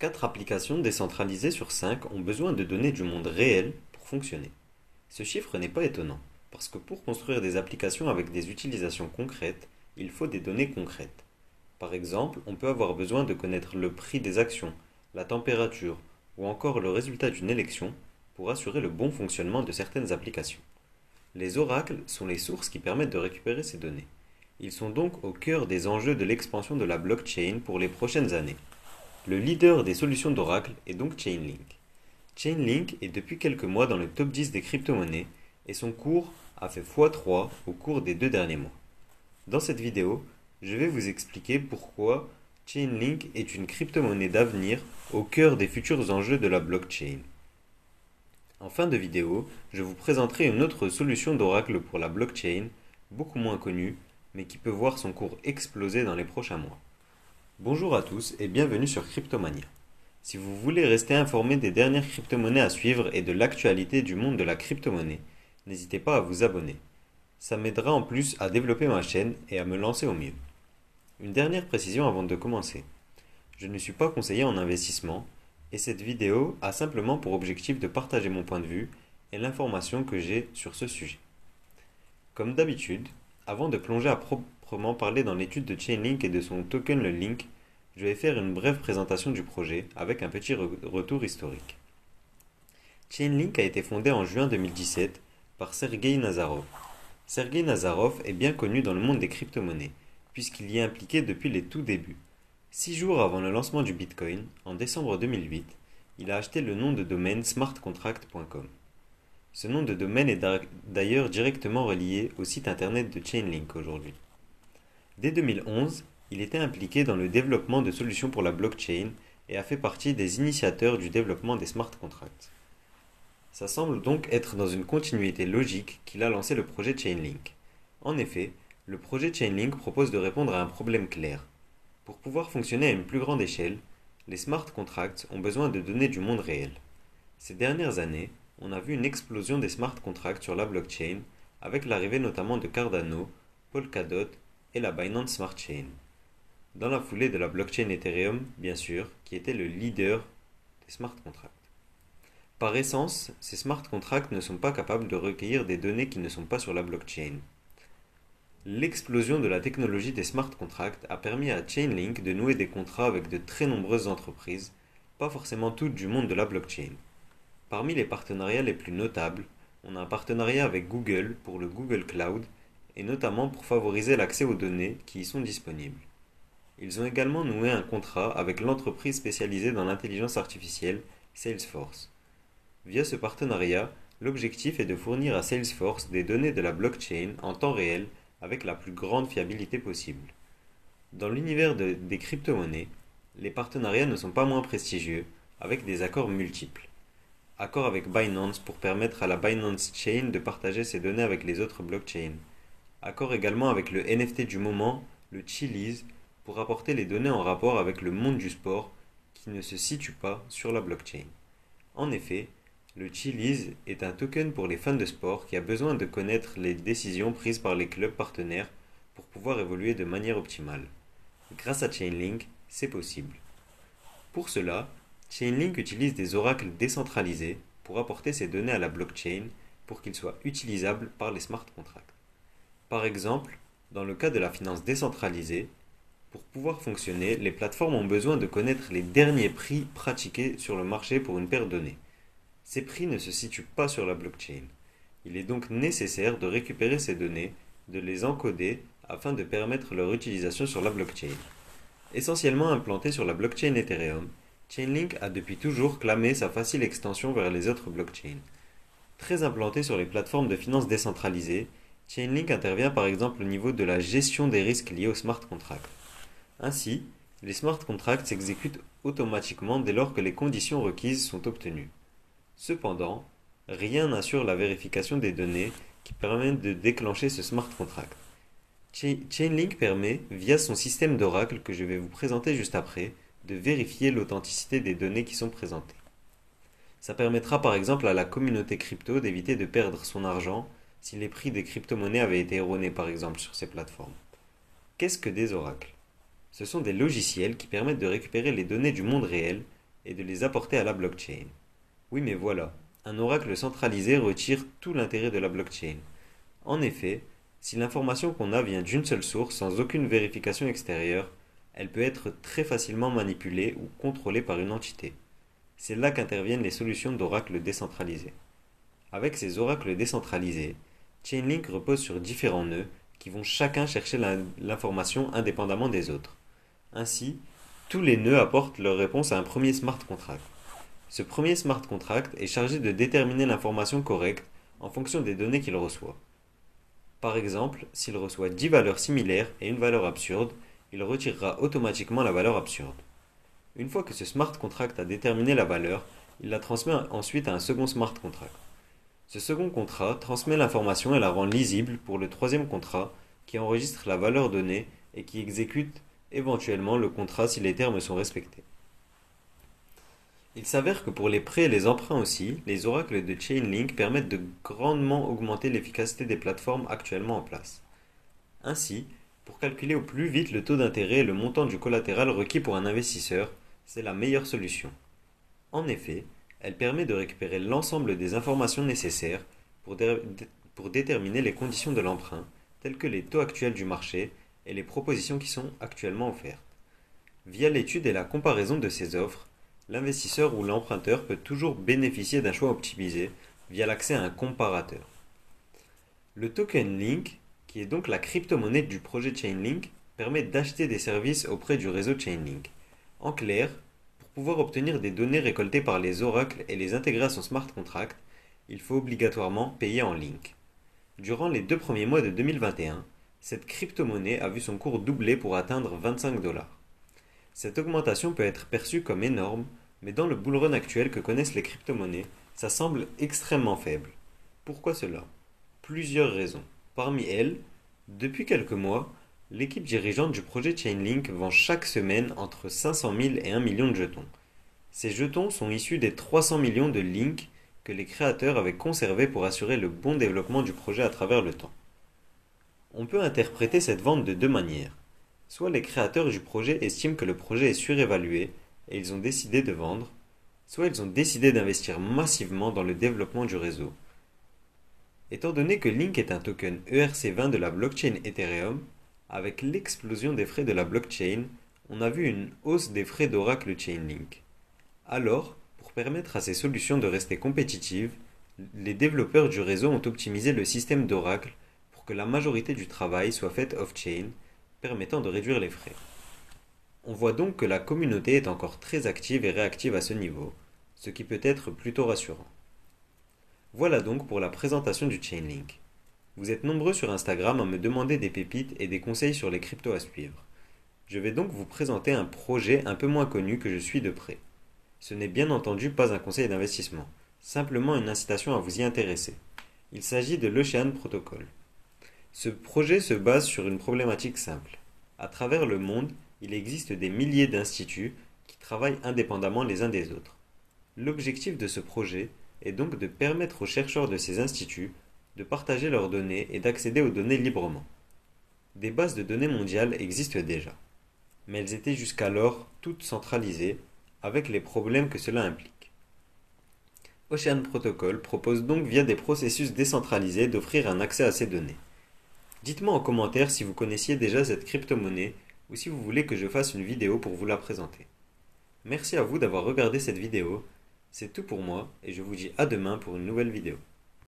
4 applications décentralisées sur 5 ont besoin de données du monde réel pour fonctionner. Ce chiffre n'est pas étonnant, parce que pour construire des applications avec des utilisations concrètes, il faut des données concrètes. Par exemple, on peut avoir besoin de connaître le prix des actions, la température ou encore le résultat d'une élection pour assurer le bon fonctionnement de certaines applications. Les oracles sont les sources qui permettent de récupérer ces données. Ils sont donc au cœur des enjeux de l'expansion de la blockchain pour les prochaines années. Le leader des solutions d'Oracle est donc Chainlink. Chainlink est depuis quelques mois dans le top 10 des crypto-monnaies et son cours a fait x3 au cours des 2 derniers mois. Dans cette vidéo, je vais vous expliquer pourquoi Chainlink est une crypto-monnaie d'avenir au cœur des futurs enjeux de la blockchain. En fin de vidéo, je vous présenterai une autre solution d'Oracle pour la blockchain, beaucoup moins connue, mais qui peut voir son cours exploser dans les prochains mois. Bonjour à tous et bienvenue sur Cryptomania. Si vous voulez rester informé des dernières crypto-monnaies à suivre et de l'actualité du monde de la crypto-monnaie, n'hésitez pas à vous abonner. Ça m'aidera en plus à développer ma chaîne et à me lancer au mieux. Une dernière précision avant de commencer. Je ne suis pas conseiller en investissement et cette vidéo a simplement pour objectif de partager mon point de vue et l'information que j'ai sur ce sujet. Comme d'habitude, avant de plonger à proprement parler dans l'étude de Chainlink et de son token le Link, je vais faire une brève présentation du projet avec un petit retour historique. Chainlink a été fondé en juin 2017 par Sergei Nazarov. Sergei Nazarov est bien connu dans le monde des crypto-monnaies, puisqu'il y est impliqué depuis les tout débuts. 6 jours avant le lancement du Bitcoin, en décembre 2008, il a acheté le nom de domaine smartcontract.com. Ce nom de domaine est d'ailleurs directement relié au site internet de Chainlink aujourd'hui. Dès 2011, il était impliqué dans le développement de solutions pour la blockchain et a fait partie des initiateurs du développement des smart contracts. Ça semble donc être dans une continuité logique qu'il a lancé le projet Chainlink. En effet, le projet Chainlink propose de répondre à un problème clair. Pour pouvoir fonctionner à une plus grande échelle, les smart contracts ont besoin de données du monde réel. Ces dernières années, on a vu une explosion des smart contracts sur la blockchain, avec l'arrivée notamment de Cardano, Polkadot et la Binance Smart Chain. Dans la foulée de la blockchain Ethereum, bien sûr, qui était le leader des smart contracts. Par essence, ces smart contracts ne sont pas capables de recueillir des données qui ne sont pas sur la blockchain. L'explosion de la technologie des smart contracts a permis à Chainlink de nouer des contrats avec de très nombreuses entreprises, pas forcément toutes du monde de la blockchain. Parmi les partenariats les plus notables, on a un partenariat avec Google pour le Google Cloud et notamment pour favoriser l'accès aux données qui y sont disponibles. Ils ont également noué un contrat avec l'entreprise spécialisée dans l'intelligence artificielle Salesforce. Via ce partenariat, l'objectif est de fournir à Salesforce des données de la blockchain en temps réel avec la plus grande fiabilité possible. Dans l'univers des crypto-monnaies, les partenariats ne sont pas moins prestigieux, avec des accords multiples. Accord avec Binance pour permettre à la Binance Chain de partager ses données avec les autres blockchains. Accord également avec le NFT du moment, le Chiliz, pour apporter les données en rapport avec le monde du sport qui ne se situe pas sur la blockchain. En effet, le Chiliz est un token pour les fans de sport qui a besoin de connaître les décisions prises par les clubs partenaires pour pouvoir évoluer de manière optimale. Grâce à Chainlink, c'est possible. Pour cela, Chainlink utilise des oracles décentralisés pour apporter ces données à la blockchain pour qu'ils soient utilisables par les smart contracts. Par exemple, dans le cas de la finance décentralisée, pour pouvoir fonctionner, les plateformes ont besoin de connaître les derniers prix pratiqués sur le marché pour une paire donnée. Ces prix ne se situent pas sur la blockchain. Il est donc nécessaire de récupérer ces données, de les encoder afin de permettre leur utilisation sur la blockchain. Essentiellement implanté sur la blockchain Ethereum, Chainlink a depuis toujours clamé sa facile extension vers les autres blockchains. Très implanté sur les plateformes de finance décentralisées, Chainlink intervient par exemple au niveau de la gestion des risques liés aux smart contracts. Ainsi, les smart contracts s'exécutent automatiquement dès lors que les conditions requises sont obtenues. Cependant, rien n'assure la vérification des données qui permettent de déclencher ce smart contract. Chainlink permet, via son système d'oracle que je vais vous présenter juste après, de vérifier l'authenticité des données qui sont présentées. Ça permettra par exemple à la communauté crypto d'éviter de perdre son argent si les prix des crypto-monnaies avaient été erronés par exemple sur ces plateformes. Qu'est-ce que des oracles? Ce sont des logiciels qui permettent de récupérer les données du monde réel et de les apporter à la blockchain. Oui, mais voilà, un oracle centralisé retire tout l'intérêt de la blockchain. En effet, si l'information qu'on a vient d'une seule source sans aucune vérification extérieure, elle peut être très facilement manipulée ou contrôlée par une entité. C'est là qu'interviennent les solutions d'oracles décentralisés. Avec ces oracles décentralisés, Chainlink repose sur différents nœuds qui vont chacun chercher l'information indépendamment des autres. Ainsi, tous les nœuds apportent leur réponse à un premier smart contract. Ce premier smart contract est chargé de déterminer l'information correcte en fonction des données qu'il reçoit. Par exemple, s'il reçoit 10 valeurs similaires et une valeur absurde, il retirera automatiquement la valeur absurde. Une fois que ce smart contract a déterminé la valeur, il la transmet ensuite à un second smart contract. Ce second contrat transmet l'information et la rend lisible pour le troisième contrat qui enregistre la valeur donnée et qui exécute éventuellement le contrat si les termes sont respectés. Il s'avère que pour les prêts et les emprunts aussi, les oracles de Chainlink permettent de grandement augmenter l'efficacité des plateformes actuellement en place. Ainsi, pour calculer au plus vite le taux d'intérêt et le montant du collatéral requis pour un investisseur, c'est la meilleure solution. En effet, elle permet de récupérer l'ensemble des informations nécessaires pour déterminer les conditions de l'emprunt, telles que les taux actuels du marché et les propositions qui sont actuellement offertes. Via l'étude et la comparaison de ces offres, l'investisseur ou l'emprunteur peut toujours bénéficier d'un choix optimisé via l'accès à un comparateur. Le token Link, qui est donc la crypto-monnaie du projet Chainlink, permet d'acheter des services auprès du réseau Chainlink. En clair, pour pouvoir obtenir des données récoltées par les oracles et les intégrer à son smart contract, il faut obligatoirement payer en Link. Durant les 2 premiers mois de 2021, cette crypto-monnaie a vu son cours doubler pour atteindre 25 $. Cette augmentation peut être perçue comme énorme, mais dans le bull run actuel que connaissent les crypto-monnaies, ça semble extrêmement faible. Pourquoi cela? Plusieurs raisons. Parmi elles, depuis quelques mois, l'équipe dirigeante du projet Chainlink vend chaque semaine entre 500 000 et 1 million de jetons. Ces jetons sont issus des 300 millions de links que les créateurs avaient conservés pour assurer le bon développement du projet à travers le temps. On peut interpréter cette vente de deux manières. Soit les créateurs du projet estiment que le projet est surévalué et ils ont décidé de vendre, soit ils ont décidé d'investir massivement dans le développement du réseau. Étant donné que Link est un token ERC20 de la blockchain Ethereum, avec l'explosion des frais de la blockchain, on a vu une hausse des frais d'Oracle Chainlink. Alors, pour permettre à ces solutions de rester compétitives, les développeurs du réseau ont optimisé le système d'Oracle pour que la majorité du travail soit faite off-chain, permettant de réduire les frais. On voit donc que la communauté est encore très active et réactive à ce niveau, ce qui peut être plutôt rassurant. Voilà donc pour la présentation du Chainlink. Vous êtes nombreux sur Instagram à me demander des pépites et des conseils sur les cryptos à suivre. Je vais donc vous présenter un projet un peu moins connu que je suis de près. Ce n'est bien entendu pas un conseil d'investissement, simplement une incitation à vous y intéresser. Il s'agit de l'Ocean Protocol. Ce projet se base sur une problématique simple. À travers le monde, il existe des milliers d'instituts qui travaillent indépendamment les uns des autres. L'objectif de ce projet est donc de permettre aux chercheurs de ces instituts de partager leurs données et d'accéder aux données librement. Des bases de données mondiales existent déjà, mais elles étaient jusqu'alors toutes centralisées, avec les problèmes que cela implique. Ocean Protocol propose donc via des processus décentralisés d'offrir un accès à ces données. Dites-moi en commentaire si vous connaissiez déjà cette crypto-monnaie ou si vous voulez que je fasse une vidéo pour vous la présenter. Merci à vous d'avoir regardé cette vidéo, c'est tout pour moi et je vous dis à demain pour une nouvelle vidéo.